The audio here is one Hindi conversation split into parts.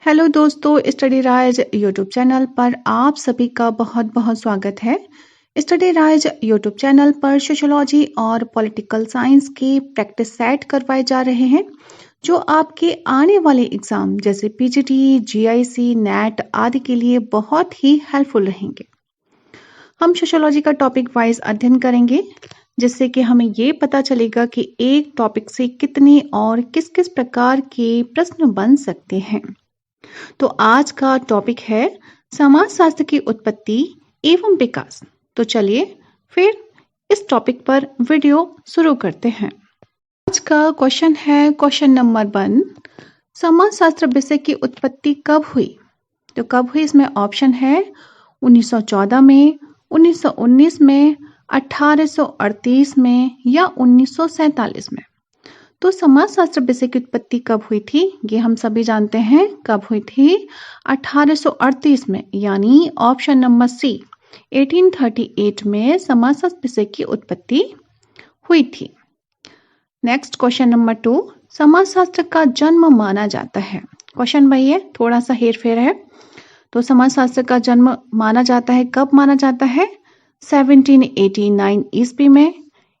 हेलो दोस्तों, स्टडी राज यूट्यूब चैनल पर आप सभी का बहुत बहुत स्वागत है। स्टडी राज यूट्यूब चैनल पर सोशियोलॉजी और पॉलिटिकल साइंस की प्रैक्टिस सेट करवाए जा रहे हैं जो आपके आने वाले एग्जाम जैसे पीजीटी, जीआईसी, नेट आदि के लिए बहुत ही हेल्पफुल रहेंगे। हम सोशियोलॉजी का टॉपिक वाइज अध्ययन करेंगे जिससे कि हमें ये पता चलेगा कि एक टॉपिक से कितने और किस किस प्रकार के प्रश्न बन सकते हैं। तो आज का टॉपिक है समाजशास्त्र की उत्पत्ति एवं विकास। तो चलिए फिर इस टॉपिक पर वीडियो शुरू करते हैं। आज का क्वेश्चन है क्वेश्चन नंबर 1, समाजशास्त्र विषय की उत्पत्ति कब हुई? तो कब हुई, इसमें ऑप्शन है 1914 में, 1919 में, 1838 में या 1947 में। तो समाजशास्त्र विषय की उत्पत्ति कब हुई थी ये हम सभी जानते हैं। कब हुई थी? 1838 में, यानी ऑप्शन नंबर सी 1838 में समाजशास्त्र विषय की उत्पत्ति हुई थी। नेक्स्ट क्वेश्चन नंबर 2, समाजशास्त्र का जन्म माना जाता है। क्वेश्चन भाई है, थोड़ा सा हेरफेर है। तो समाजशास्त्र का जन्म माना जाता है, कब माना जाता है? 1789 ईस्वी में,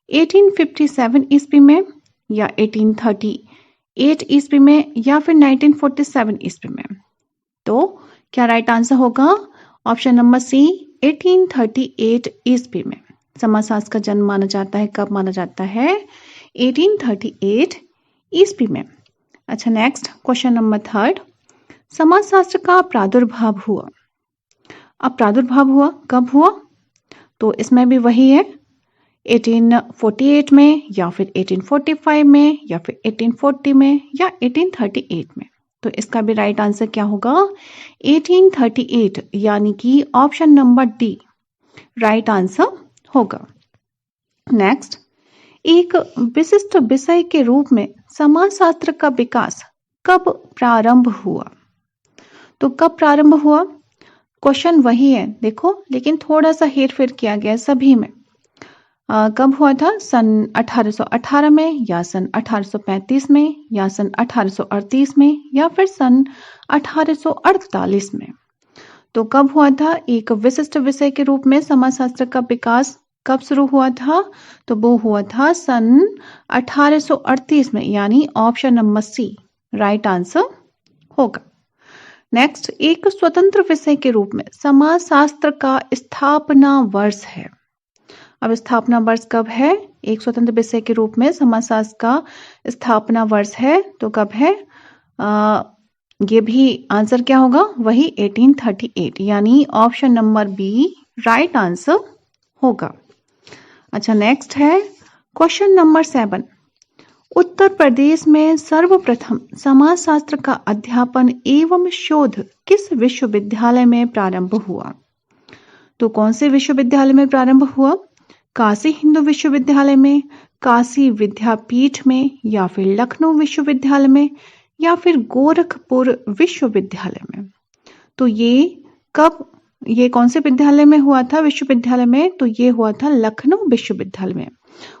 1857 ईस्वी में या 1838 ईस्वी में या फिर 1947 ईस्वी में। तो क्या राइट आंसर होगा? ऑप्शन नंबर सी 1838 ईस्वी में समाजशास्त्र का जन्म माना जाता है। कब माना जाता है? 1838 ईस्वी में। अच्छा, नेक्स्ट क्वेश्चन नंबर 3, समाजशास्त्र का प्रादुर्भाव हुआ। अब प्रादुर्भाव हुआ कब हुआ? तो इसमें भी वही है, 1848 में या फिर 1845 में या फिर 1840 में या 1838 में। तो इसका भी राइट आंसर क्या होगा? 1838, यानी कि option number D right answer होगा। नेक्स्ट, एक विशिष्ट विषय के रूप में समाजशास्त्र का विकास कब प्रारंभ हुआ? तो कब प्रारंभ हुआ? क्वेश्चन वही है देखो, लेकिन थोड़ा सा हेरफेर किया गया सभी में। कब हुआ था? सन 1818 में या सन 1835 में या सन 1838 में या फिर सन 1848 में। तो कब हुआ था एक विशिष्ट विषय के रूप में समाजशास्त्र का विकास? कब शुरू हुआ था? तो वो हुआ था सन 1838 में, यानी option number C right answer होगा। नेक्स्ट, एक स्वतंत्र विषय के रूप में समाजशास्त्र का स्थापना वर्ष है। अब स्थापना वर्ष कब है? एक स्वतंत्र विषय के रूप में समाजशास्त्र का स्थापना वर्ष है तो कब है? ये भी आंसर क्या होगा? वही 1838, यानी option number B right answer होगा। अच्छा, नेक्स्ट है क्वेश्चन नंबर 7, उत्तर प्रदेश में सर्वप्रथम समाजशास्त्र का अध्यापन एवं शोध किस विश्वविद्यालय में प्रारंभ हुआ? तो कौन से विश्वविद्यालय में प्रारंभ हुआ? काशी हिंदू विश्वविद्यालय में, काशी विद्यापीठ में या फिर लखनऊ विश्वविद्यालय में या फिर गोरखपुर विश्वविद्यालय में। तो ये कौन से विद्यालय में हुआ था? विश्वविद्यालय में। तो ये हुआ था लखनऊ विश्वविद्यालय में।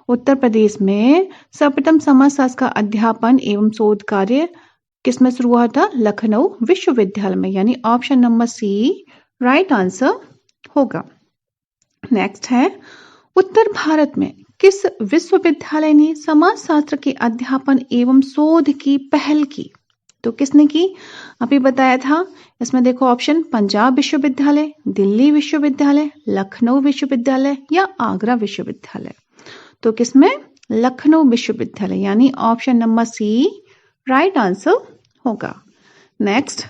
उत्तर प्रदेश में सर्वप्रथम समाजशास्त्र का अध्यापन एवं शोध कार्य किसमें शुरू हुआ था? लखनऊ विश्वविद्यालय में, यानी option number C right answer होगा। नेक्स्ट है, उत्तर भारत में किस विश्वविद्यालय ने समाजशास्त्र के अध्यापन एवं शोध की पहल की? तो किसने की? अभी बताया था। इसमें देखो ऑप्शन, पंजाब विश्वविद्यालय, दिल्ली विश्वविद्यालय, लखनऊ विश्वविद्यालय या आगरा विश्वविद्यालय। तो किसमें? लखनऊ विश्वविद्यालय, यानी option number C right answer होगा। Next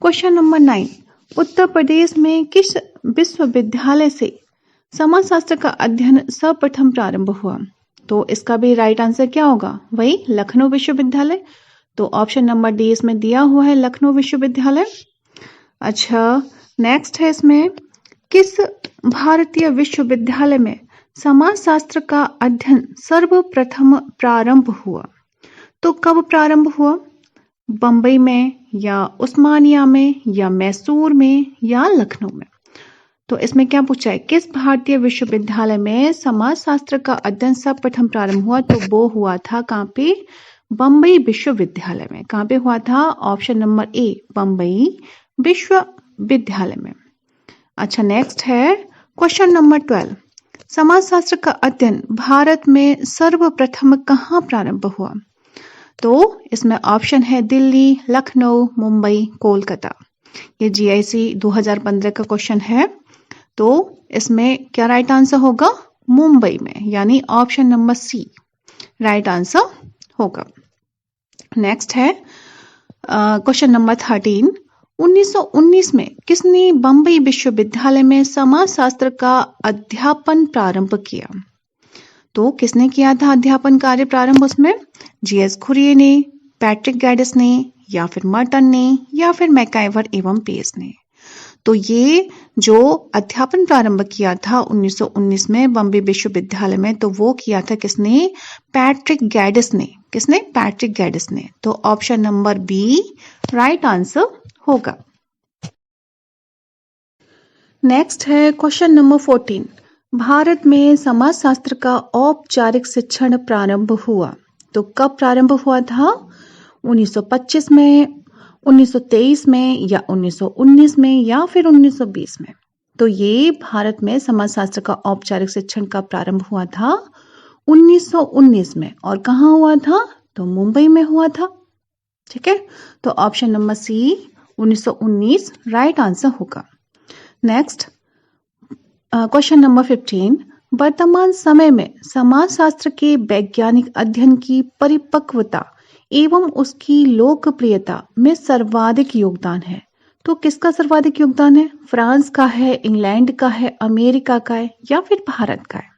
question number 9, Uttar Pradesh में किस विश्वविद्यालय से समाजशास्त्र का अध्ययन सर्वप्रथम प्रारंभ हुआ? तो इसका भी राइट आंसर क्या होगा? वही लखनऊ विश्वविद्यालय। तो ऑप्शन नंबर डी इसमें दिया हुआ है, लखनऊ विश्वविद्यालय। अच्छा, नेक्स्ट है इसमें, किस भारतीय विश्वविद्यालय में समाजशास्त्र का अध्ययन सर्वप्रथम प्रारंभ हुआ? तो कब प्रारंभ हुआ? बंबई में या उस्मानिया में या मैसूर में या लखनऊ में। तो इसमें क्या पूछा है? किस भारतीय विश्वविद्यालय में समाजशास्त्र का अध्ययन सर्वप्रथम प्रारंभ हुआ? तो वो हुआ था कहाँ पे? बम्बई विश्वविद्यालय में। कहाँ पे हुआ था? ऑप्शन नंबर ए, बम्बई विश्वविद्यालय में। अच्छा, नेक्स्ट है क्वेश्चन नंबर 12। समाजशास्त्र का अध्ययन भारत में सर्वप्रथम कहाँ प्रारंभ हुआ? तो इसमें ऑप्शन है दिल्ली, लखनऊ, मुंबई, कोलकाता। ये जीआईसी 2015 का क्वेश्चन है। तो इसमें क्या राइट आंसर होगा? मुंबई में, यानी option number C right answer होगा। नेक्स्ट है क्वेश्चन नंबर 13। 1919 में किसने बम्बई विश्वविद्यालय में समाजशास्त्र का अध्यापन प्रारंभ किया? तो किसने किया था अध्यापन कार्य प्रारंभ? उसमें जीएस खुरिये ने, पैट्रिक गैडिस ने, या फिर मर्टन ने, या फिर मैकाइवर एवं पेस ने। तो ये जो अध्यापन प्रारंभ किया था 1919 में बम्बई विश्वविद्यालय में, तो वो किया था किसने? पैट्रिक गैडिस ने। किसने? पैट्रिक गैडिस ने। तो option number B right answer होगा। नेक्स्ट है क्वेश्चन नंबर 14। भारत में समाजशास्त्र का औपचारिक शिक्षण प्रारंभ हुआ। तो कब प्रारंभ हुआ था? 1925 में, 1923 में, या 1919 में, या फिर 1920 में। तो ये भारत में समाजशास्त्र का औपचारिक शिक्षण का प्रारंभ हुआ था 1919 में। और कहाँ हुआ था? तो मुंबई में हुआ था। ठीक है, तो option number C 1919 right answer होगा। Next question number 15। वर्तमान समय में समाजशास्त्र के वैज्ञानिक अध्ययन की परिपक्वता एवं उसकी लोकप्रियता में सर्वाधिक योगदान है। तो किसका सर्वाधिक योगदान है? फ्रांस का है, इंग्लैंड का है, अमेरिका का है, या फिर भारत का है?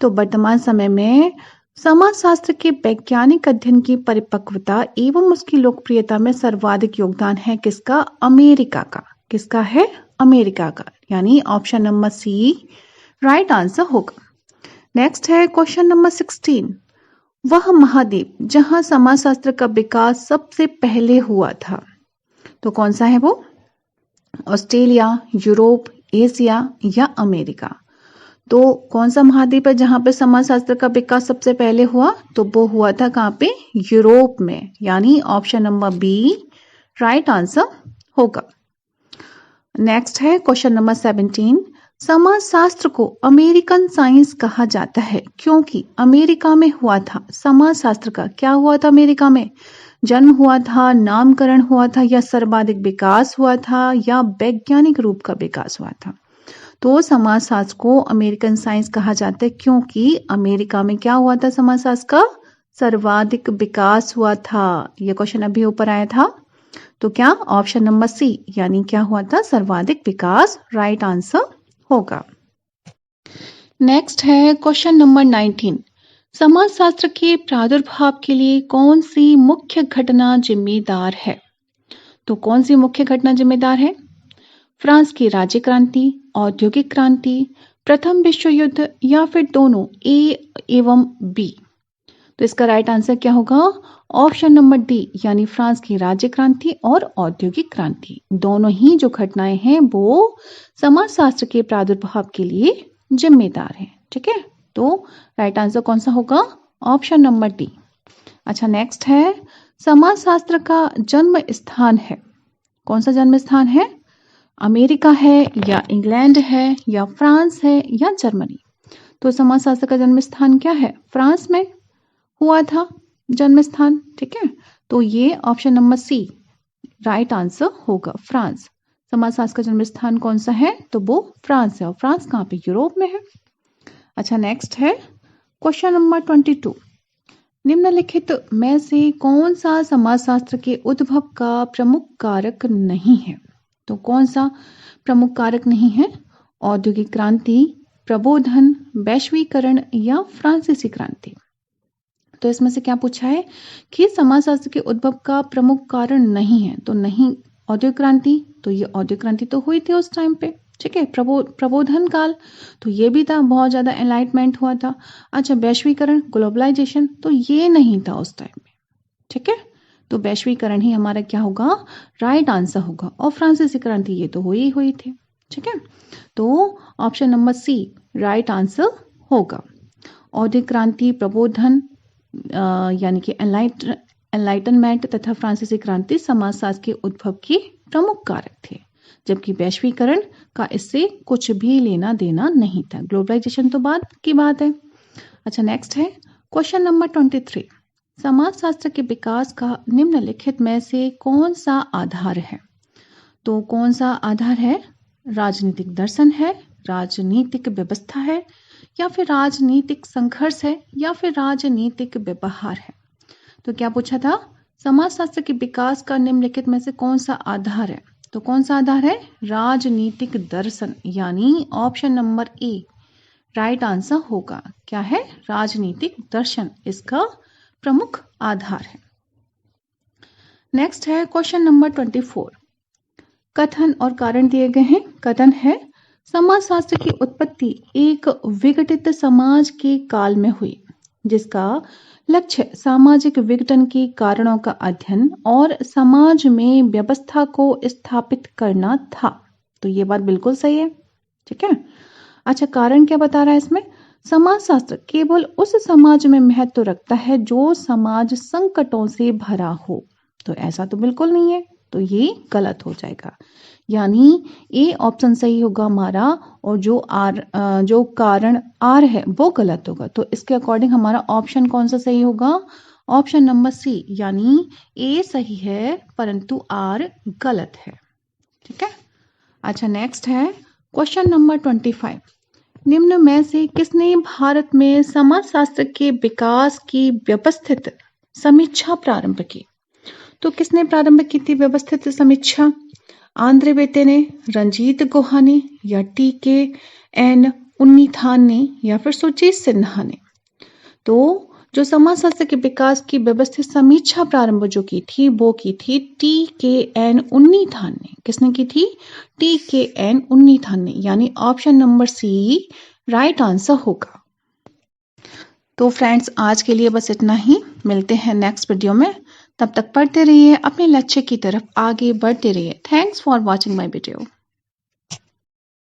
तो वर्तमान समय में समाजशास्त्र के वैज्ञानिक अध्ययन की परिपक्वता एवं उसकी लोकप्रियता में सर्वाधिक योगदान है किसका? अमेरिका का। किसका है? अमेरिका का, यानी option number C right answer होगा। नेक्स्ट है क्वेश्चन नंबर 16। वह महाद्वीप जहां समाजशास्त्र का विकास सबसे पहले हुआ था, तो कौन सा है वो? ऑस्ट्रेलिया, यूरोप, एशिया, या अमेरिका? तो कौन सा महाद्वीप है जहां पे समाजशास्त्र का विकास सबसे पहले हुआ? तो वो हुआ था कहाँ पे? यूरोप में, यानी option number B right answer होगा। नेक्स्ट है क्वेश्चन नंबर 17। समाजशास्त्र को अमेरिकन साइंस कहा जाता है क्योंकि अमेरिका में हुआ था। समाजशास्त्र का क्या हुआ था? अमेरिका में जन्म हुआ था, नामकरण हुआ था, या सर्वाधिक विकास हुआ था, या वैज्ञानिक रूप का विकास हुआ था? तो समाजशास्त्र को अमेरिकन साइंस कहा जाता है क्योंकि अमेरिका में क्या हुआ था? समाजशास्त्र का सर्वाधिक विकास हुआ था। यह क्वेश्चन अभी ऊपर आया था। तो क्या? ऑप्शन नंबर सी, यानी क्या हुआ था? सर्वाधिक विकास राइट आंसर होगा। नेक्स्ट है क्वेश्चन नंबर 19। समाजशास्त्र के प्रादुर्भाव के लिए कौन सी मुख्य घटना जिम्मेदार है? तो कौन सी मुख्य घटना जिम्मेदार है? फ्रांस की राज्य क्रांति, औद्योगिक क्रांति, प्रथम विश्व युद्ध, या फिर दोनों, ए एवं बी? तो इसका राइट आंसर क्या होगा? ऑप्शन नंबर डी, यानी फ्रांस की राज्य क्रांति और औद्योगिक क्रांति। दोनों ही जो घटनाएं हैं वो समाजशास्त्र के प्रादुर्भाव के लिए जिम्मेदार हैं। ठीक है, तो राइट आंसर कौन सा होगा? Option number D. अच्छा, नेक्स्ट है समाजशास्त्र का जन्म स्थान है। कौन सा जन्म स्थान है? अमेरिका है, या इंग्लैंड है, या फ्रांस है, या जर्मनी? तो समाजशास्त्र का जन्म स्थान क्या है? फ्रांस में हुआ था जन्म स्थान। ठीक है, तो ये option number C right answer होगा, फ्रांस। समाजशास्त्र का जन्म स्थान कौन सा है? तो वो फ्रांस है। और फ्रांस कहाँ पे? यूरोप में है। अच्छा, नेक्स्ट है क्वेश्चन नंबर 22। निम्नलिखित में से कौन सा समाजशास्त्र के उद्भव का प्रमुख कारक नहीं है? तो कौन सा प्रमुख कारक नहीं है? औद्योगिक क्रांति, प्रबोधन, वैश्वीकरण, या फ्रांसीसी क्रांति? तो इसमें से क्या पूछा है कि समाजशास्त्र के उद्भव का प्रमुख कारण नहीं है? तो नहीं औद्योगिक क्रांति, तो ये औद्योगिक क्रांति तो हुई थी उस टाइम पे। ठीक है, प्रबोधन काल, तो ये भी था, बहुत ज्यादा एनलाइटमेंट हुआ था। अच्छा, वैश्वीकरण, ग्लोबलाइजेशन, तो ये नहीं था उस टाइम में। ठीक है, तो वैश्वीकरण ही हमारा क्या होगा? राइट आंसर होगा। और फ्रांसीसी क्रांति ये तो हुई थी। ठीक है, तो option number C right answer होगा। औद्योगिक क्रांति, प्रबोधन, यानी कि एनलाइटनमेंट तथा फ्रांसीसी क्रांति समाजशास्त्र के उद्भव के प्रमुख कारक थे, जबकि वैश्वीकरण का इससे कुछ भी लेना देना नहीं था। ग्लोबलाइजेशन तो बाद की बात है। अच्छा, नेक्स्ट है क्वेश्चन नंबर 23। समाजशास्त्र के विकास का निम्नलिखित में से कौन सा आधार है? तो कौन सा आधार है? राजनीतिक दर्शन है, राजनीतिक व्यवस्था है, या फिर राजनीतिक संघर्ष है, या फिर राजनीतिक व्यवहार है? तो क्या पूछा था? समाजशास्त्र के विकास का निम्नलिखित में से कौन सा आधार है? तो कौन सा आधार है? राजनीतिक दर्शन, यानी option number A right answer होगा। क्या है? राजनीतिक दर्शन इसका प्रमुख आधार है। नेक्स्ट है क्वेश्चन नंबर 24। कथन और कारण दिए गए हैं। कथन है समाजशास्त्र की उत्पत्ति एक विघटित समाज के काल में हुई, जिसका लक्ष्य सामाजिक विघटन के कारणों का अध्ययन और समाज में व्यवस्था को स्थापित करना था। तो ये बात बिल्कुल सही है, ठीक है। अच्छा, कारण क्या बता रहा है इसमें? समाजशास्त्र केवल उस समाज में महत्व रखता है जो समाज संकटों से भरा हो। तो ऐसा तो बिल्कुल नहीं है, तो ये गलत हो जाएगा, यानी ए ऑप्शन सही होगा हमारा, और जो कारण आर है वो गलत होगा। तो इसके अकॉर्डिंग हमारा ऑप्शन कौन सा सही होगा? ऑप्शन नंबर सी, यानी ए सही है परंतु आर गलत है, ठीक है। अच्छा, नेक्स्ट है क्वेश्चन नंबर 25। निम्न में से किसने भारत में समाजशास्त्र के विकास की व्यवस्थित समीक्षा प्रारंभ की? तो किसने प्रारंभ की थी व्यवस्थित समीक्षा? आंद्रे बेटे ने, रंजीत गुहा ने, या TKN उन्नीथान ने, या फिर सुजीत सिन्हा ने? तो जो समाजशास्त्र के विकास की व्यवस्थित समीक्षा प्रारंभ जो की थी वो की थी TKN उन्नीथान ने। किसने की थी? TKN उन्नीथान ने, यानी option number C right answer होगा। तो फ्रेंड्स, आज के लिए बस इतना ही। मिलते हैं नेक्स्ट वीडियो में। तब तक पढ़ते रहिए, अपने लक्ष्य की तरफ आगे बढ़ते रहिए। Thanks for watching my video.